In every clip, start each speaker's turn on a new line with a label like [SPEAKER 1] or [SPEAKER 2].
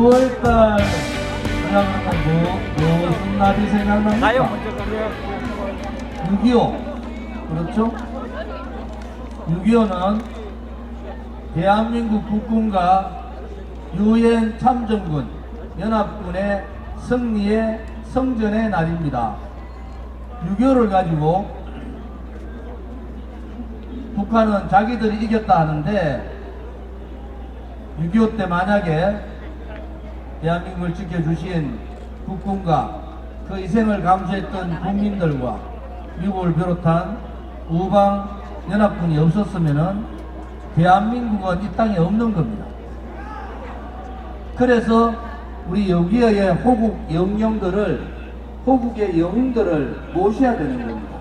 [SPEAKER 1] 6월달 그러면 무슨 날이 생각납니까? 6.25 그렇죠? 6.25는 대한민국 국군과 유엔 참전군 연합군의 승리의 성전의 날입니다. 6.25를 가지고 북한은 자기들이 이겼다 하는데 6.25 때 만약에 대한민국을 지켜주신 국군과 그 희생을 감수했던 국민들과 미국을 비롯한 우방 연합군이 없었으면은 대한민국은 이 땅에 없는 겁니다. 그래서 우리 여기에 호국의 영웅들을 모셔야 되는 겁니다.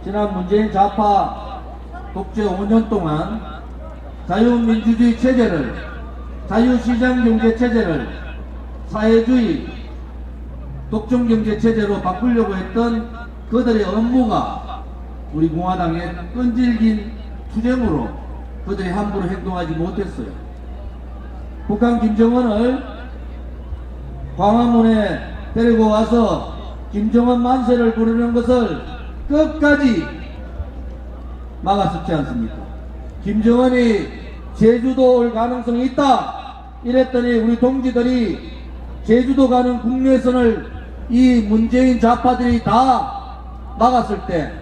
[SPEAKER 1] 지난 문재인 좌파 독재 5년 동안 자유민주주의 체제를, 자유시장경제 체제를 사회주의 독점경제 체제로 바꾸려고 했던 그들의 업무가 우리 공화당의 끈질긴 투쟁으로 그들이 함부로 행동하지 못했어요. 북한 김정은을 광화문에 데리고 와서 김정은 만세를 부르는 것을 끝까지 막았었지 않습니까? 김정은이 제주도 올 가능성이 있다 이랬더니 우리 동지들이 제주도 가는 국내선을 이 문재인 좌파들이 다 막았을 때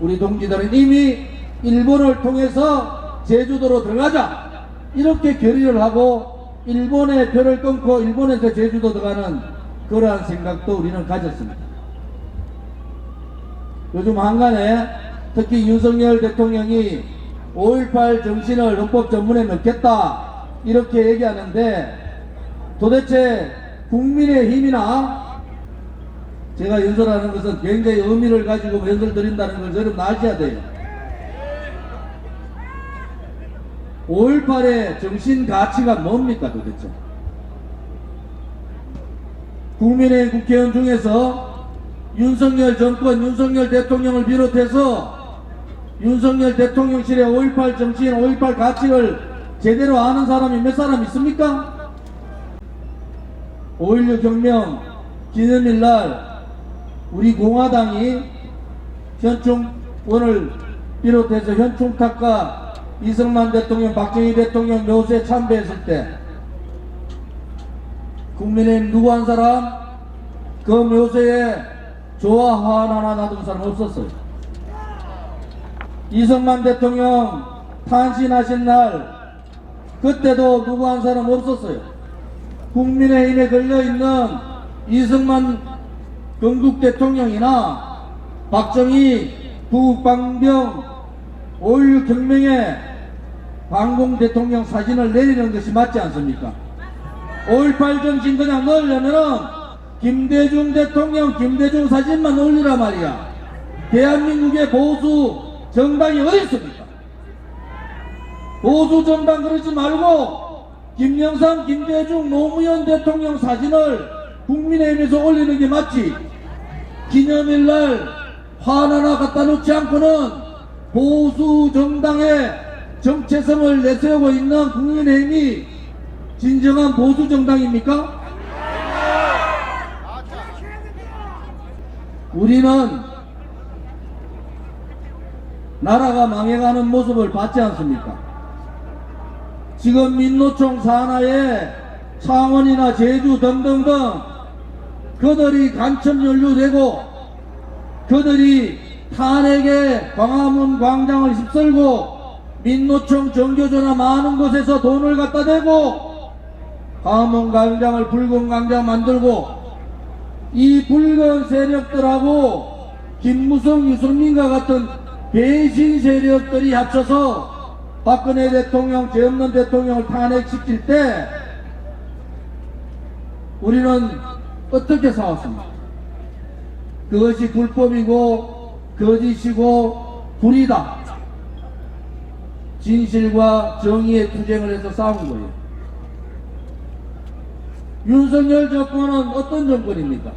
[SPEAKER 1] 우리 동지들은 이미 일본을 통해서 제주도로 들어가자 이렇게 결의를 하고 일본의 표를 끊고 일본에서 제주도 들어가는 그러한 생각도 우리는 가졌습니다. 요즘 한간에 특히 윤석열 대통령이 5.18 정신을 헌법 전문에 넣겠다 이렇게 얘기하는데 도대체 국민의힘이나 제가 연설하는 것은 굉장히 의미를 가지고 연설 드린다는 걸 여러분 아셔야 돼요. 5.18의 정신 가치가 뭡니까 도대체? 국민의힘 국회의원 중에서 윤석열 정권, 윤석열 대통령을 비롯해서 윤석열 대통령실의 5.18 정신, 5.18 가치를 제대로 아는 사람이 몇 사람 있습니까? 5.16 혁명 기념일날 우리 공화당이 현충원을 비롯해서 현충탑과 이승만 대통령, 박정희 대통령 묘소에 참배했을 때 국민의힘 누구 한 사람 그 묘소에 조화환 하나 놔둔 사람 없었어요. 이승만 대통령 탄신하신 날 그때도 누구 한 사람 없었어요. 국민의힘에 걸려있는 이승만 건국 대통령이나 박정희 부국방병 5.16 혁명의 반공 대통령 사진을 내리는 것이 맞지 않습니까? 5.18 정신 그냥 넣으려면은 김대중 대통령 김대중 사진만 올리라 말이야. 대한민국의 보수 정당이 어디 있습니까? 보수 정당 그러지 말고 김영삼 김대중 노무현 대통령 사진을 국민의힘에서 올리는 게 맞지. 기념일날 환 하나 갖다 놓지 않고는 보수 정당의 정체성을 내세우고 있는 국민의힘이 진정한 보수 정당입니까? 우리는 나라가 망해가는 모습을 봤지 않습니까? 지금 민노총 산하에 창원이나 제주 등등등 그들이 간첩 연루되고 그들이 탄핵에 광화문 광장을 휩쓸고 민노총 정교조나 많은 곳에서 돈을 갖다 대고 광화문 광장을 붉은 광장 만들고 이 붉은 세력들하고 김무성, 유승민과 같은 배신 세력들이 합쳐서 박근혜 대통령, 죄 없는 대통령을 탄핵시킬 때 우리는 어떻게 싸웠습니까? 그것이 불법이고 거짓이고 불이다. 진실과 정의의 투쟁을 해서 싸운 거예요. 윤석열 정권은 어떤 정권입니까?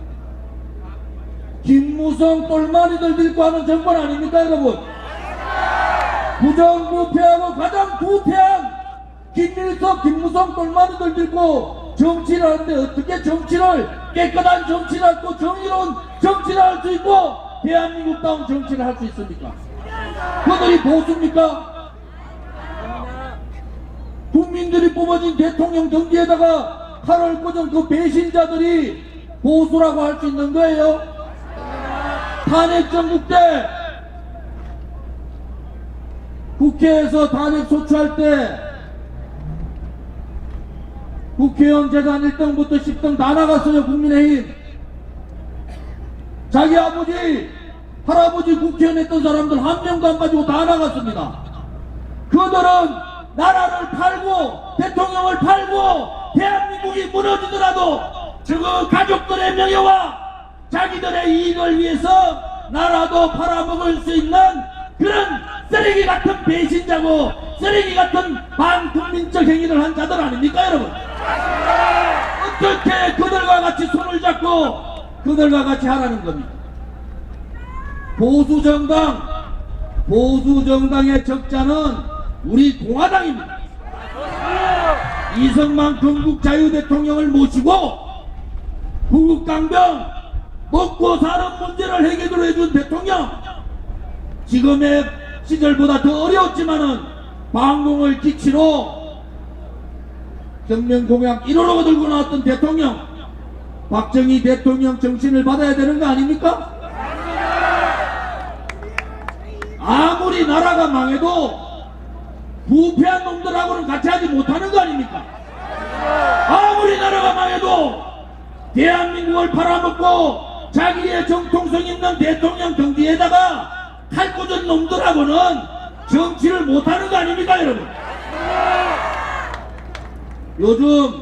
[SPEAKER 1] 김무성 똘마니들 들고 하는 정권 아닙니까 여러분? 부정부패하고 가장 부패한 김일성, 김무성 똘마니들 들고 정치를 하는데 어떻게 정치를 깨끗한 정치를 하고 정의로운 정치를 할 수 있고 대한민국다운 정치를 할 수 있습니까? 그들이 보수입니까? 국민들이 뽑아진 대통령 등기에다가 칼을 꽂은 그 배신자들이 보수라고 할 수 있는 거예요? 탄핵 정국 때 국회에서 탄핵 소추할 때 국회의원 재산 1등부터 10등 다 나갔어요. 국민의힘. 자기 아버지 할아버지 국회의원 했던 사람들 한 명도 안 가지고 다 나갔습니다. 그들은 나라를 팔고 대통령을 팔고 대한민국이 무너지더라도 저거 가족들의 명예와 자기들의 이익을 위해서 나라도 팔아먹을 수 있는 그런 쓰레기 같은 배신자고 쓰레기 같은 반국민적 행위를 한 자들 아닙니까 여러분? 어떻게 그들과 같이 손을 잡고 그들과 같이 하라는 겁니까? 보수정당의 적자는 우리 공화당입니다. 이승만 건국자유대통령을 모시고 구국강병 먹고 사는 문제를 해결을 해준 대통령, 지금의 시절보다 더 어려웠지만은 방공을 기치로 경명공약 1호로 들고 나왔던 대통령, 박정희 대통령 정신을 받아야 되는 거 아닙니까? 아무리 나라가 망해도 부패한 놈들하고는 같이 하지 못하는 거 아닙니까? 아무리 나라가 망해도 대한민국을 팔아먹고 자기의 정통성 있는 대통령 등뒤에다가 칼 꽂은 놈들하고는 정치를 못하는 거 아닙니까 여러분? 요즘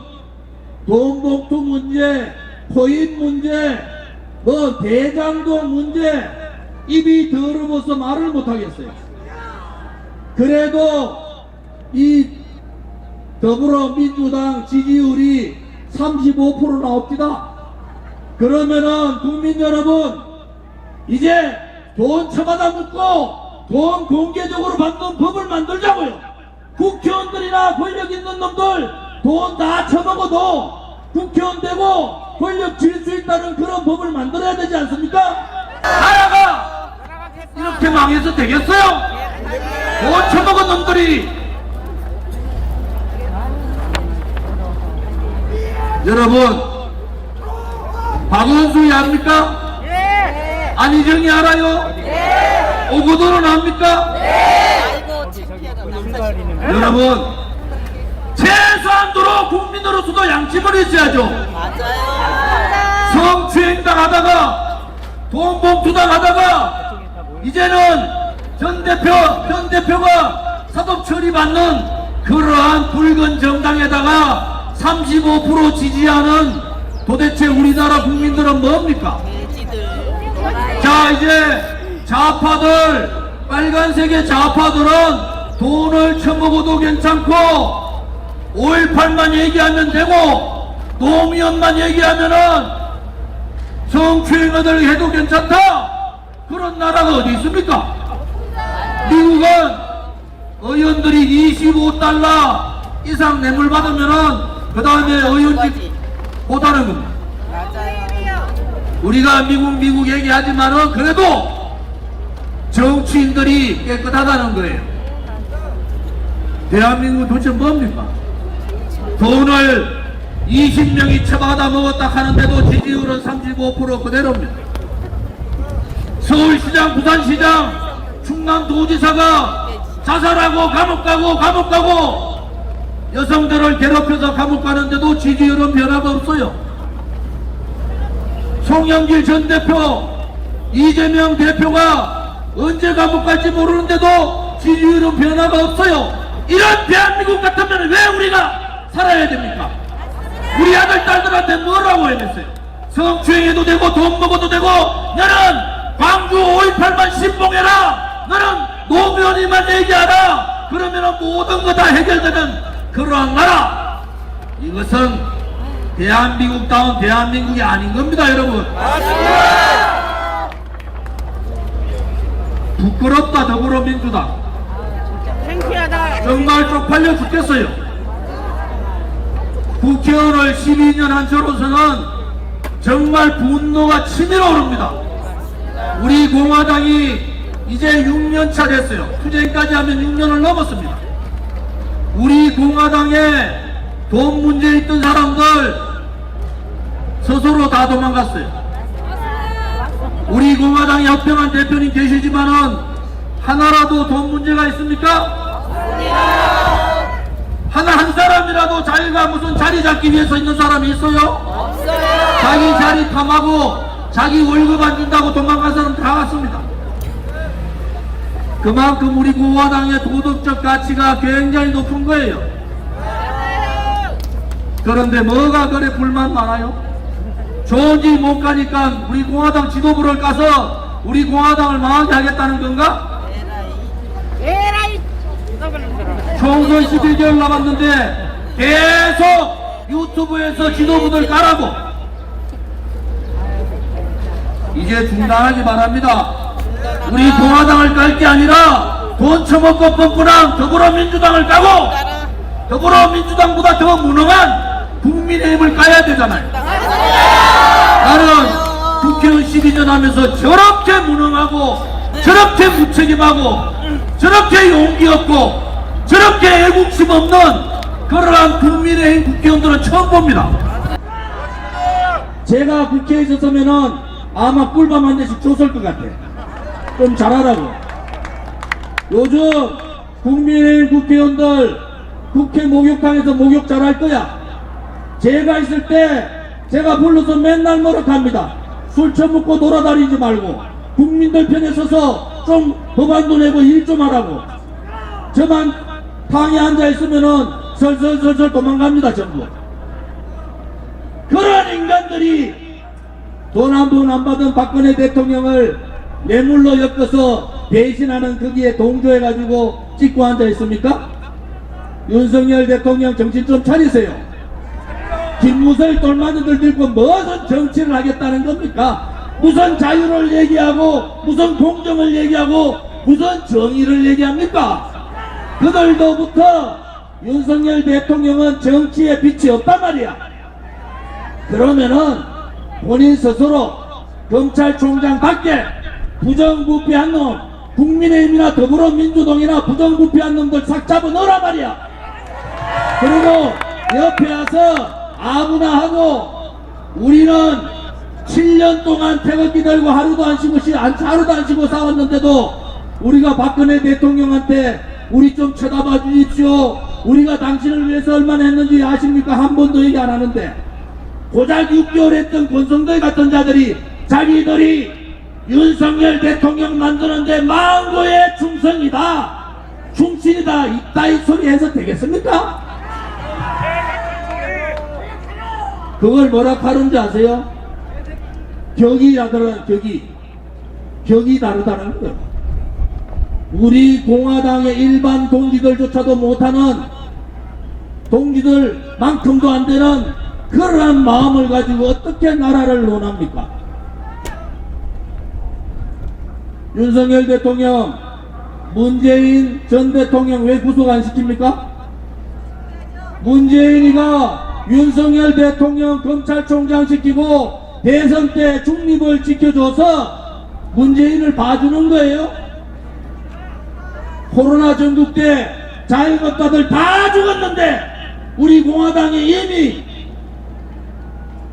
[SPEAKER 1] 돈봉투 문제, 코인 문제, 뭐 대장동 문제 입이 더러워서 말을 못하겠어요. 그래도 이 더불어민주당 지지율이 35% 나옵니다. 그러면은 국민 여러분, 이제 돈 처마다 묻고 돈 공개적으로 받는 법을 만들자고요. 국회의원들이나 권력 있는 놈들 돈 다 처먹어도 국회의원 되고 권력 질 수 있다는 그런 법을 만들어야 되지 않습니까? 나라가 이렇게 망해서 되겠어요? 돈 처먹은 놈들이. 여러분, 박원순이 압니까?
[SPEAKER 2] 네.
[SPEAKER 1] 안희정이 알아요?
[SPEAKER 2] 네.
[SPEAKER 1] 오거돈은 압니까?
[SPEAKER 2] 네. 아이고 창피하다.
[SPEAKER 1] 여러분, 최소한도로 국민으로서도 양심을 있어야죠.
[SPEAKER 2] 맞아요.
[SPEAKER 1] 성추행당 하다가 돈봉투당 하다가 이제는 현 대표가 사법 처리받는 그러한 붉은 정당에다가 35% 지지하는 도대체 우리나라 국민들은 뭡니까? 자, 이제 좌파들, 빨간색의 좌파들은 돈을 처먹어도 괜찮고 5.18만 얘기하면 되고 노무현만 얘기하면은 성추행을 해도 괜찮다, 그런 나라가 어디 있습니까? 미국은 의원들이 25달러 이상 뇌물 받으면은 그 다음에 의원직 못하는 겁니다. 우리가 미국 얘기하지만은 그래도 정치인들이 깨끗하다는 거예요. 대한민국은 도대체 뭡니까? 돈을 20명이 처받아 먹었다 하는데도 지지율은 35% 그대로입니다. 서울시장, 부산시장, 충남도지사가 자살하고 감옥 가고 여성들을 괴롭혀서 감옥 가는데도 지지율은 변화가 없어요. 송영길 전 대표, 이재명 대표가 언제 감옥 갈지 모르는데도 지지율은 변화가 없어요. 이런 대한민국 같으면 왜 우리가 살아야 됩니까? 우리 아들 딸들한테 뭐라고 해냈어요? 성추행해도 되고 돈 먹어도 되고 너는 광주 5.18만 신봉해라, 너는 노무현이만 얘기하라, 그러면 모든 거 다 해결되는 그러한 나라, 이것은 대한민국다운 대한민국이 아닌 겁니다 여러분. 부끄럽다 더불어민주당.
[SPEAKER 2] 창피하다.
[SPEAKER 1] 정말 쪽팔려 죽겠어요. 국회의원을 12년 한 저로서는 정말 분노가 치밀어 오릅니다. 우리 공화당이 이제 6년 차 됐어요. 투쟁까지 하면 6년을 넘었습니다. 우리 공화당에 돈 문제 있던 사람들 스스로 다 도망갔어요. 우리 공화당에 협평한 대표님 계시지만은 하나라도 돈 문제가 있습니까? 하나 한 사람이라도 자기가 무슨 자리 잡기 위해서 있는 사람이 있어요?
[SPEAKER 2] 없어요.
[SPEAKER 1] 자기 자리 탐하고 자기 월급 안 준다고 도망간 사람 다 왔습니다. 그만큼 우리 공화당의 도덕적 가치가 굉장히 높은 거예요. 그런데 뭐가 그래 불만 많아요? 좋은 집 못 가니까 우리 공화당 지도부를 까서 우리 공화당을 망하게 하겠다는 건가?
[SPEAKER 2] 에라이.
[SPEAKER 1] 총선 11개월 남았는데 계속 유튜브에서 지도부들 까라고. 이제 중단하기 바랍니다. 우리 공화당을 깔 게 아니라 돈 처먹고 뻔뻔한 더불어민주당을 까고 더불어민주당보다 더 무능한 국민의힘을 까야 되잖아요. 나는 국회의원 12년 하면서 저렇게 무능하고 저렇게 무책임하고 저렇게 용기 없고 저렇게 애국심 없는 그러한 국민의힘 국회의원들은 처음 봅니다. 제가 국회에 있었으면은 아마 꿀밤 한 대씩 줬을 것 같아. 좀 잘하라고. 요즘 국민의힘 국회의원들 국회 목욕탕에서 목욕 잘할 거야. 제가 있을 때 제가 불러서 맨날 노력합니다. 술 처먹고 돌아다니지 말고 국민들 편에 서서 좀 법안도 내고 일 좀 하라고. 저만 방에 앉아있으면은 설설설설 도망갑니다. 전부. 그런 인간들이 돈 한 번 안 받은 박근혜 대통령을 뇌물로 엮어서 배신하는 거기에 동조해가지고 찍고 앉아있습니까? 윤석열 대통령 정신 좀 차리세요. 김무성 똘마니들 들고 무슨 정치를 하겠다는 겁니까? 무슨 자유를 얘기하고 무슨 공정을 얘기하고 무슨 정의를 얘기합니까? 그들도부터 윤석열 대통령은 정치에 빛이 없단 말이야. 그러면은 본인 스스로 검찰총장답게 부정부패한 놈, 국민의힘이나 더불어민주당이나 부정부패한 놈들 싹 잡아 넣으란 말이야. 그리고 옆에 와서 아무나 하고 우리는 7년 동안 태극기 들고 하루도 안 쉬고 싸웠는데도 우리가 박근혜 대통령한테 우리 좀 쳐다봐 주십시오. 우리가 당신을 위해서 얼마나 했는지 아십니까? 한 번도 얘기 안 하는데 고작 6개월 했던 권성도에 같은 자들이 자기들이 윤석열 대통령 만드는데 망고의 충성이다, 충신이다, 이따위 소리 해서 되겠습니까? 그걸 뭐라 하는지 아세요? 격이 다르다는 격이 다르다는 거예요. 우리 공화당의 일반 동지들조차도 못하는 동지들만큼도 안 되는 그러한 마음을 가지고 어떻게 나라를 논합니까? 윤석열 대통령, 문재인 전 대통령 왜 구속 안 시킵니까? 문재인이가 윤석열 대통령 검찰총장 시키고 대선 때 중립을 지켜줘서 문재인을 봐주는 거예요? 코로나 전국 때 자영업자들 다 죽었는데 우리 공화당이 이미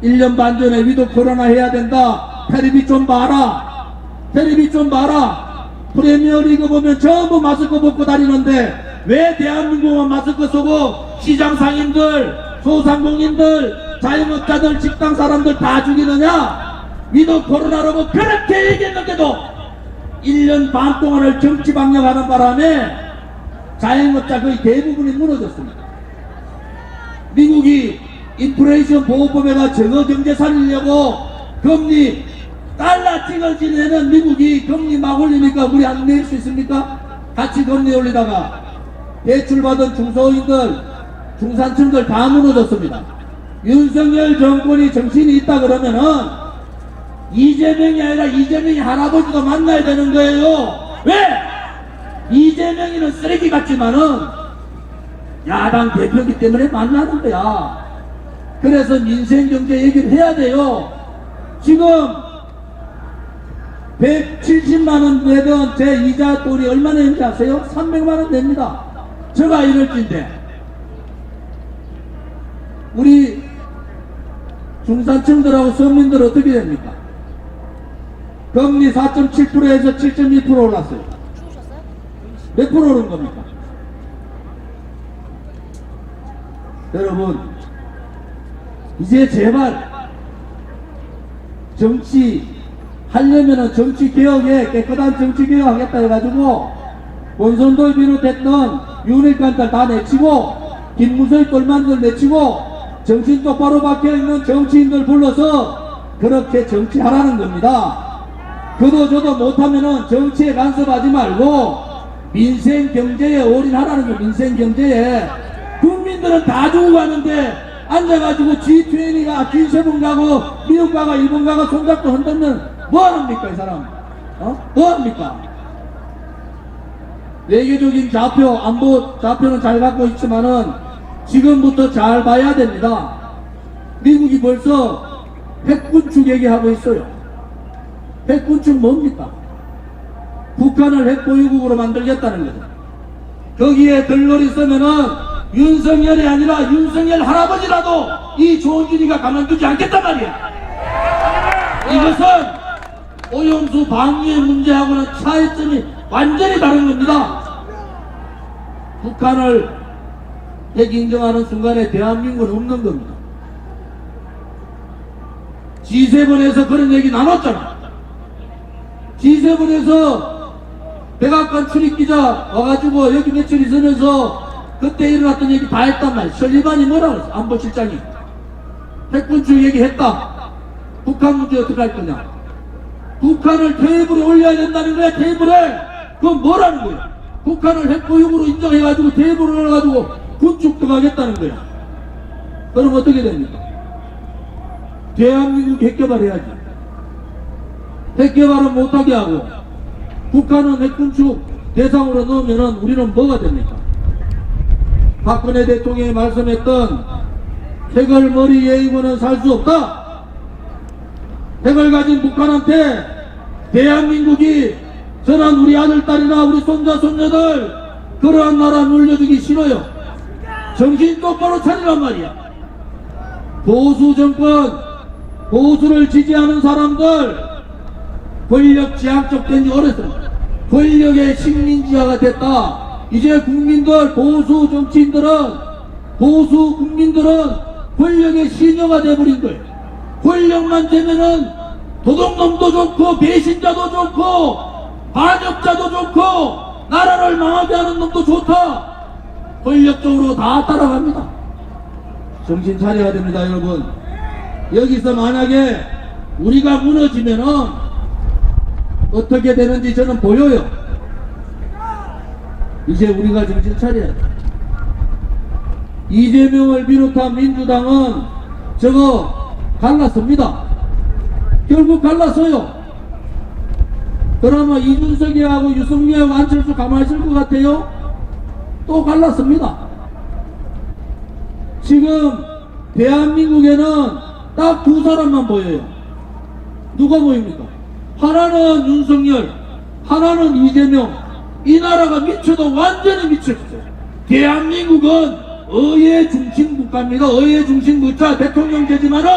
[SPEAKER 1] 1년 반 전에 위도 코로나 해야 된다, 텔레비 좀 봐라, 프리미어리그 보면 전부 마스크 벗고 다니는데 왜 대한민국은 마스크 쓰고 시장 상인들, 소상공인들, 자영업자들, 직장 사람들 다 죽이느냐? 위도 코로나라고 그렇게 얘기했는데도 1년 반 동안을 정치 방역하는 바람에 자영업자 거의 대부분이 무너졌습니다. 미국이 인플레이션 보호법에가 저거 경제 살리려고 금리 달러 찍어지는 미국이 금리 막 올리니까 우리 안 낼 수 있습니까? 같이 금리 올리다가 대출받은 중소인들, 중산층들 다 무너졌습니다. 윤석열 정권이 정신이 있다 그러면은 이재명이 아니라 이재명이 할아버지도 만나야 되는 거예요. 왜? 이재명이는 쓰레기 같지만은 야당 대표이기 때문에 만나는 거야. 그래서 민생경제 얘기를 해야 돼요. 지금 170만원 내던 제 이자 돈이 얼마나 되는지 아세요? 300만원 냅니다. 제가 이럴진데 우리 중산층들하고 서민들 어떻게 됩니까? 금리 4.7%에서 7.2% 올랐어요. 몇 프로 오른 겁니까? 여러분, 이제 제발 정치 하려면은 정치 개혁에 깨끗한 정치 개혁 하겠다 해가지고 권선도를 비롯했던 윤핵관들 다 내치고 김무서의 똘만들 내치고 정신 똑바로 박혀있는 정치인들 불러서 그렇게 정치하라는 겁니다. 그도 저도 못하면은 정치에 간섭하지 말고 민생 경제에 올인하라는 거. 민생 경제에 국민들은 다 주고 가는데 앉아가지고 G20가 G7 가고 미국 가고 일본 가고 손잡고 흔들면 뭐합니까 이 사람? 뭐합니까? 외교적인 좌표, 안보 좌표는 잘 갖고 있지만은 지금부터 잘 봐야 됩니다. 미국이 벌써 핵군축 얘기하고 있어요. 핵군축 뭡니까? 북한을 핵보유국으로 만들겠다는 거죠. 거기에 들러리 쓰면은 윤석열이 아니라 윤석열 할아버지라도 이 조준이가 가만두지 않겠단 말이야. 이것은 오염수 방류의 문제하고는 차이점이 완전히 다른 겁니다. 북한을 핵 인정하는 순간에 대한민국은 없는 겁니다. G7에서 그런 얘기 나눴잖아. G7에서 백악관 출입기자 와가지고 여기 며칠 있으면서 그때 일어났던 얘기 다 했단 말이야. 설리반이 뭐라고 그랬어? 안보실장이 핵군축 얘기했다. 북한 문제 어떻게 할 거냐? 북한을 테이블에 올려야 된다는 거야. 테이블에. 그건 뭐라는 거야? 북한을 핵보유국으로 인정해가지고 테이블에 올려가지고 군축 들어가겠다는 거야. 그럼 어떻게 됩니까? 대한민국 핵개발해야지. 핵개발은 못하게 하고 북한은 핵군축 대상으로 넣으면은 우리는 뭐가 됩니까? 박근혜 대통령이 말씀했던 핵을 머리 예의고는 살 수 없다. 핵을 가진 북한한테 대한민국이 저런 우리 아들, 딸이나 우리 손자, 손녀들 그러한 나라 물려주기 싫어요. 정신 똑바로 차리란 말이야. 보수 정권, 보수를 지지하는 사람들 권력 지향적 된 지 오래됐습니다. 권력의 식민지화가 됐다. 이제 국민들, 보수 정치인들은, 보수 국민들은 권력의 시녀가 돼버린 거예요. 권력만 되면은 도둑놈도 좋고 배신자도 좋고 반역자도 좋고 나라를 망하게 하는 놈도 좋다. 권력적으로 다 따라갑니다. 정신 차려야 됩니다, 여러분. 여기서 만약에 우리가 무너지면은 어떻게 되는지 저는 보여요. 이제 우리가 정신 차려야 돼. 이재명을 비롯한 민주당은 저거 갈랐습니다. 결국 갈랐어요. 그러면 이준석이하고 유승민하고 안철수 가만히 있을 것 같아요? 또 갈랐습니다. 지금 대한민국에는 딱 두 사람만 보여요. 누가 보입니까? 하나는 윤석열, 하나는 이재명. 이 나라가 미쳐도 완전히 미쳤어요. 대한민국은 의회 중심 국가입니다. 의회 중심 국가 대통령제지만은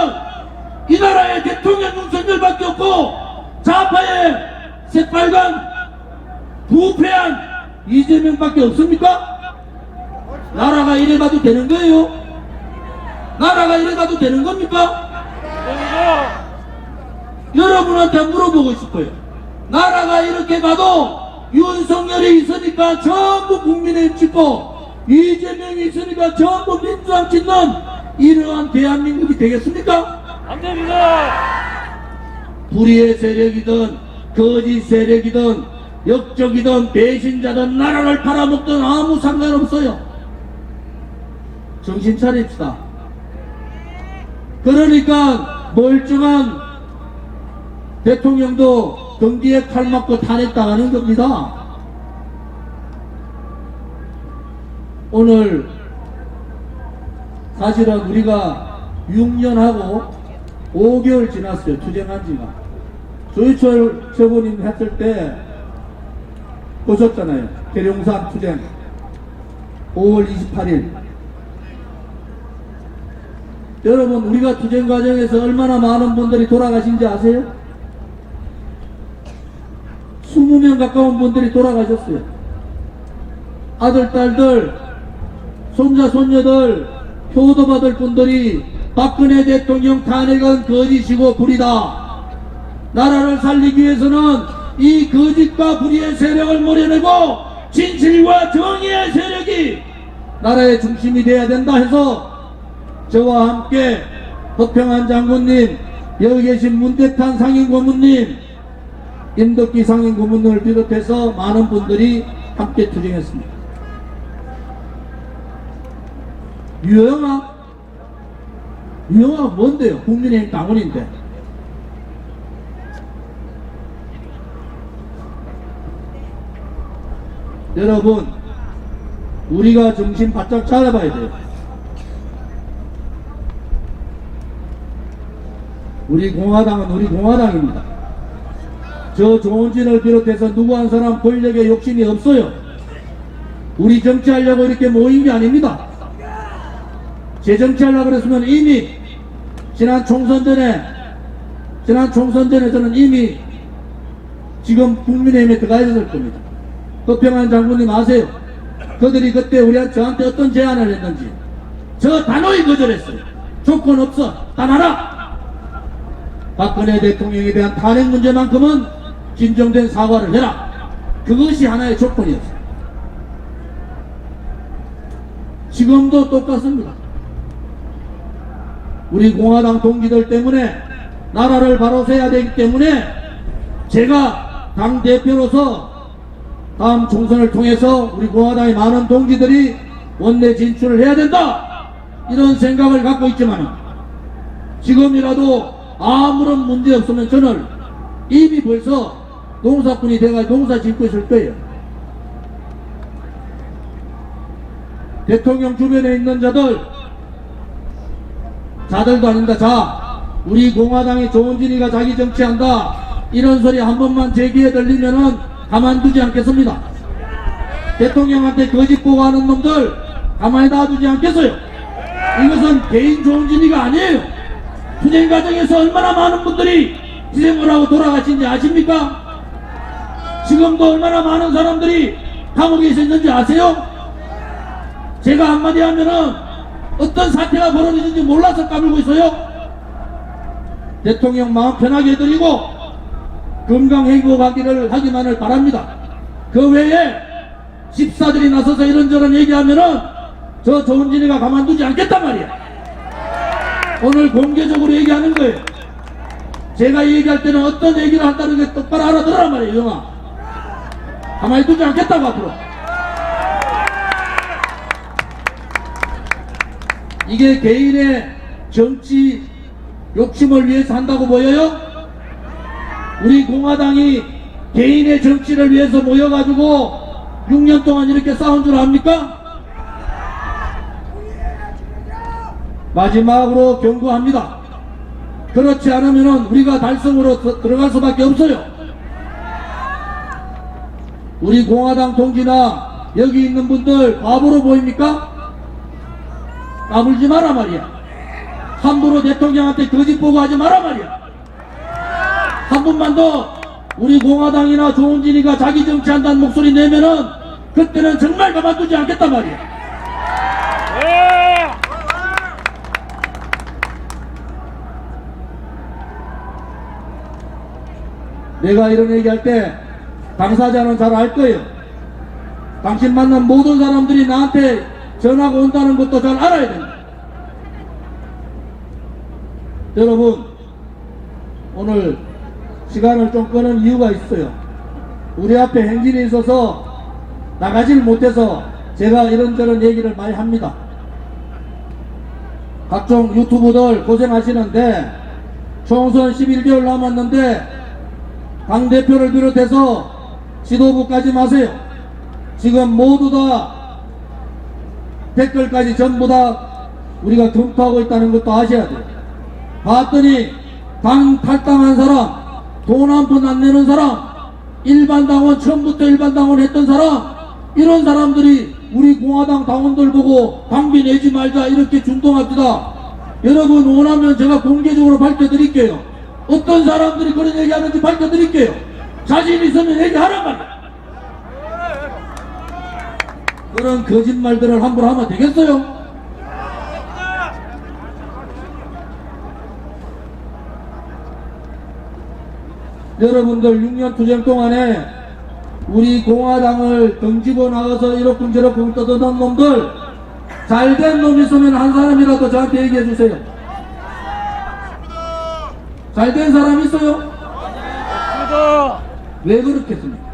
[SPEAKER 1] 이 나라의 대통령 윤석열밖에 없고 좌파의 새빨간 부패한 이재명밖에 없습니까? 나라가 이래가도 되는 거예요? 나라가 이래가도 되는 겁니까? 여러분한테 물어보고 싶어요. 나라가 이렇게 가도 윤석열이 있으니까 전부 국민의힘 찍고 이재명이 있으니까 전부 민주당 찍는 이러한 대한민국이 되겠습니까?
[SPEAKER 3] 안 됩니다.
[SPEAKER 1] 불의의 세력이든 거짓 세력이든 역적이든 배신자든 나라를 팔아먹든 아무 상관없어요. 정신 차립시다. 그러니까 멀쩡한 대통령도 경기에 칼 맞고 탄핵당하는 겁니다. 오늘 사실은 우리가 6년하고 5개월 지났어요. 투쟁한 지가. 조희철 최고님 했을 때 보셨잖아요. 계룡산 투쟁 5월 28일. 여러분, 우리가 투쟁 과정에서 얼마나 많은 분들이 돌아가신지 아세요? 20명 가까운 분들이 돌아가셨어요. 아들, 딸들, 손자, 손녀들, 효도받을 분들이 박근혜 대통령 탄핵은 거짓이고 불이다. 나라를 살리기 위해서는 이 거짓과 불의의 세력을 몰아내고 진실과 정의의 세력이 나라의 중심이 되어야 된다 해서 저와 함께 허평한 장군님, 여기 계신 문대탄 상임고문님, 임덕기 상임고문을 비롯해서 많은 분들이 함께 투쟁했습니다. 유영아? 유영아가 뭔데요? 국민의힘 당원인데. 여러분, 우리가 정신 바짝 차려봐야 돼요. 우리 공화당은 우리 공화당입니다. 저 조은진을 비롯해서 누구 한 사람 권력에 욕심이 없어요. 우리 정치하려고 이렇게 모인 게 아닙니다. 재정치하려고 그랬으면 이미 지난 총선 전에 저는 이미 지금 국민의힘에 들어가 있었을 겁니다. 허평한 장군님 아세요? 그들이 그때 저한테 어떤 제안을 했는지 저 단호히 거절했어요. 조건 없어. 단 하나. 박근혜 대통령에 대한 탄핵 문제만큼은 진정된 사과를 해라. 그것이 하나의 조건이었어요. 지금도 똑같습니다. 우리 공화당 동지들 때문에 나라를 바로 세야 되기 때문에 제가 당대표로서 다음 총선을 통해서 우리 공화당의 많은 동지들이 원내 진출을 해야 된다, 이런 생각을 갖고 있지만 지금이라도 아무런 문제 없으면 저는 이미 벌써 농사꾼이 돼가지고 농사 짓고 있을 거예요. 대통령 주변에 있는 자들도 아닙니다. 자, 우리 공화당이 조은진이가 자기 정치한다 이런 소리 한 번만 제 귀에 들리면은 가만두지 않겠습니다. 대통령한테 거짓 보고하는 놈들 가만히 놔두지 않겠어요. 이것은 개인 조은진이가 아니에요. 투쟁 과정에서 얼마나 많은 분들이 희생을 하고 돌아가신지 아십니까? 지금도 얼마나 많은 사람들이 감옥에 있었는지 아세요? 제가 한마디 하면은 어떤 사태가 벌어지는지 몰라서 까불고 있어요. 대통령 마음 편하게 해드리고 건강행복하기를 하기만을 바랍니다. 그 외에 집사들이 나서서 이런저런 얘기하면은 저 조은진이가 가만두지 않겠단 말이야. 오늘 공개적으로 얘기하는 거예요. 제가 얘기할 때는 어떤 얘기를 한다는 게 똑바로 알아들으란 말이에요. 영아, 가만히 두지 않겠다고 앞으로. 이게 개인의 정치 욕심을 위해서 한다고 보여요? 우리 공화당이 개인의 정치를 위해서 모여가지고 6년 동안 이렇게 싸운 줄 압니까? 마지막으로 경고합니다. 그렇지 않으면 우리가 달성으로 들어갈 수밖에 없어요. 우리 공화당 동지나 여기 있는 분들 바보로 보입니까? 까불지 마라 말이야. 함부로 대통령한테 거짓 보고하지 마라 말이야. 한 번만 더 우리 공화당이나 조은진이가 자기 정치한다는 목소리 내면은 그때는 정말 가만두지 않겠단 말이야. 내가 이런 얘기할 때 당사자는 잘 알 거예요. 당신 만난 모든 사람들이 나한테 전화가 온다는 것도 잘 알아야 됩니다. 여러분, 오늘 시간을 좀 끄는 이유가 있어요. 우리 앞에 행진이 있어서 나가질 못해서 제가 이런저런 얘기를 많이 합니다. 각종 유튜브들 고생하시는데 총선 11개월 남았는데 당대표를 비롯해서 지도부까지 마세요. 지금 모두 다 댓글까지 전부 다 우리가 검토하고 있다는 것도 아셔야 돼요. 봤더니 당 탈당한 사람, 돈 한 푼 안 내는 사람, 일반 당원 처음부터 일반 당원 했던 사람, 이런 사람들이 우리 공화당 당원들 보고 당비 내지 말자 이렇게 준동합니다. 여러분 원하면 제가 공개적으로 밝혀드릴게요. 어떤 사람들이 그런 얘기하는지 밝혀드릴게요. 자신 있으면 얘기하란 말이에요. 그런 거짓말들을 함부로 하면 되겠어요? 여러분들 6년 투쟁 동안에 우리 공화당을 던지고 나가서 이러쿵 저러쿵 떠드는 놈들, 잘된 놈 있으면 한 사람이라도 저한테 얘기해 주세요. 잘된 사람 있어요? 왜 그렇겠습니까?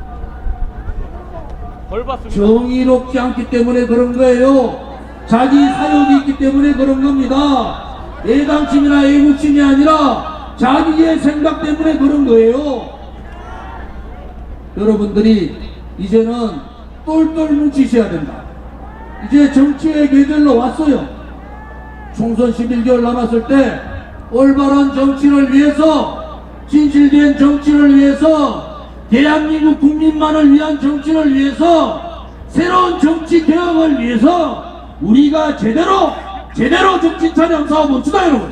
[SPEAKER 3] 벌 받습니다.
[SPEAKER 1] 정의롭지 않기 때문에 그런 거예요. 자기 사욕이 있기 때문에 그런 겁니다. 애당침이나 애국심이 아니라 자기의 생각 때문에 그런 거예요. 여러분들이 이제는 똘똘 뭉치셔야 된다. 이제 정치의 계절로 왔어요. 총선 11개월 남았을 때 올바른 정치를 위해서, 진실된 정치를 위해서, 대한민국 국민만을 위한 정치를 위해서, 새로운 정치 개혁을 위해서 우리가 제대로 정치 차량 사업 봅시다 여러분.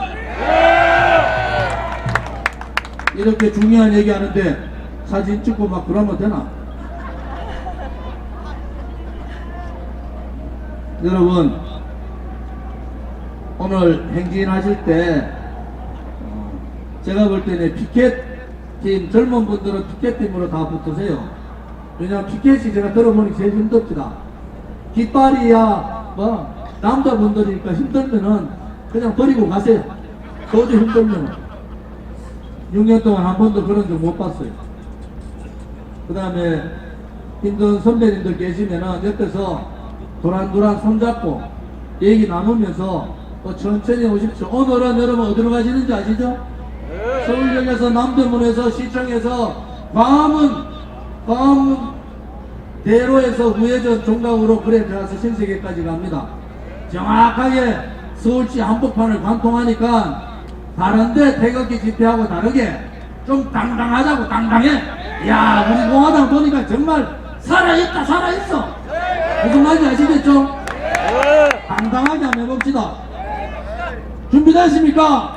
[SPEAKER 1] 이렇게 중요한 얘기하는데 사진 찍고 막 그러면 되나? 여러분 오늘 행진하실 때 제가 볼 때는 피켓팀, 젊은 분들은 피켓팀으로 다 붙으세요. 왜냐면 피켓이 제가 들어보니 제일 힘듭니다. 깃발이야 뭐 남자분들이니까 힘들면은 그냥 버리고 가세요. 도저히 힘들면은. 6년 동안 한 번도 그런 적 못 봤어요. 그 다음에 힘든 선배님들 계시면은 옆에서 도란도란 손잡고 얘기 나누면서 천천히 오십시오. 오늘은 여러분 어디로 가시는지 아시죠? 서울역에서 남대문에서 시청에서 광화문 대로에서 우회전 종각으로 그래 들어가서 신세계까지 갑니다. 정확하게 서울시 한복판을 관통하니까 다른데 태극기 집회하고 다르게 좀 당당하자고. 당당해. 야 우리 공화당 보니까 정말 살아있다, 살아있어. 무슨 말인지 아시겠죠? 당당하게 한번 해봅시다. 준비됐습니까?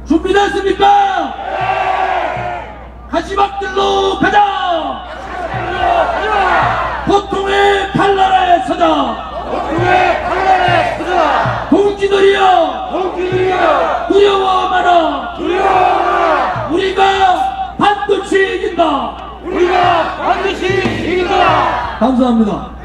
[SPEAKER 1] 준비됐습니까? 가시밭길로 가자! 고통의 칼날에 서자! 동지들이여! 두려워 마라! 우리가 반드시 이긴다!
[SPEAKER 3] 우리가 반드시 이긴다.
[SPEAKER 1] 감사합니다.